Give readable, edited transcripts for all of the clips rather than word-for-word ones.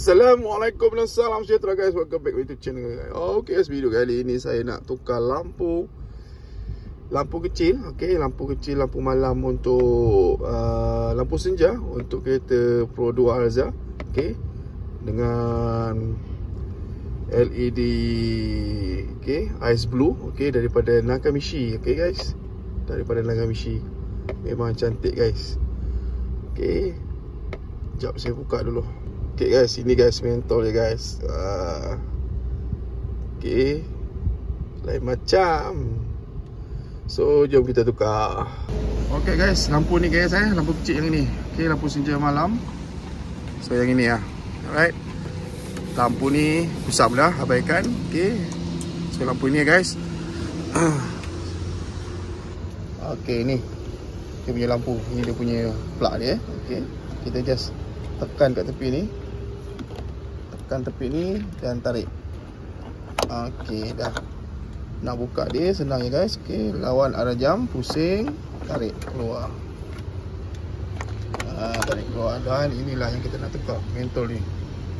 Assalamualaikum dan salam sejahtera guys. Welcome back to channel guys. Okay guys, video kali ini saya nak tukar lampu kecil. Okay, lampu kecil, lampu malam untuk lampu senja untuk kereta Pro 2 Alza. Okay, dengan LED ice blue. Okay, daripada Nakamichi. Okay guys, daripada Nakamichi. Memang cantik guys. Okay, sekejap saya buka dulu. Okay guys, ini guys mentol dia guys. Okay, lain macam. So jom kita tukar. Okay guys, lampu ni guys, lampu kecil yang ini. Okay, lampu senja malam. So yang ini lah. Alright, lampu ni kusam dah, abaikan. Okay, so lampu ni guys. Okay, ni dia punya lampu. Ni dia punya plug dia. Okay, kita just tekan kat tepi ni. Tekan tepi ni dan tarik. Okey, dah. Nak buka dia senang ya guys. Okey, lawan arah jam, pusing, tarik keluar. Tarik keluar. Dan inilah yang kita nak tukar, mentol ni.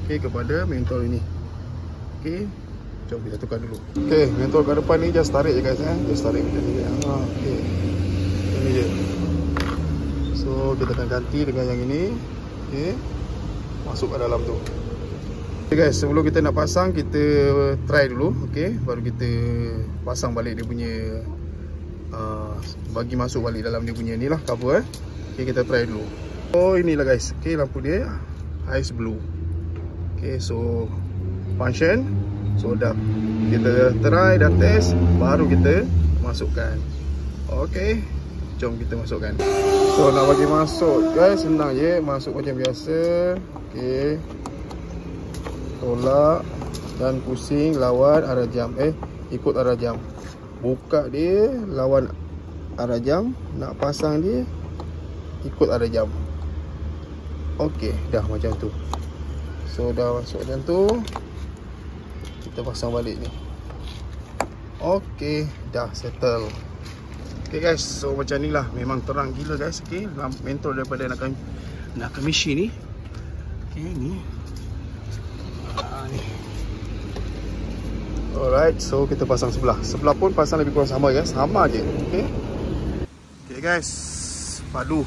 Okey, kepada mentol ini. Okey, jom kita tukar dulu. Okey, mentol kat depan ni just tarik je guys. Just tarik macam ni. Okey, ini je. So kita akan ganti dengan yang ini. Okey, masuk ke dalam tu. Okay guys, sebelum kita nak pasang, kita try dulu. Okay, baru kita pasang balik dia punya bagi masuk balik dalam dia punya ni lah cover. Okay, kita try dulu. Oh, inilah guys. Okay, lampu dia ice blue. Okay, so function. So dah kita try dan test, baru kita masukkan. Okay, jom kita masukkan. So nak bagi masuk guys, senang je. Masuk macam biasa. Okay, tolak dan pusing lawan arah jam. Ikut arah jam. Buka dia lawan arah jam. Nak pasang dia ikut arah jam. Okey, dah macam tu. So dah masuk macam tu, kita pasang balik ni. Okey, dah settle. Okay guys, so macam ni lah. Memang terang gila guys. Okay, mentol daripada Nakamichi ni. Okay, ni. Alright, so kita pasang sebelah. Sebelah pun pasang lebih kurang sama guys. Sama je. Okay. Okay guys, padu.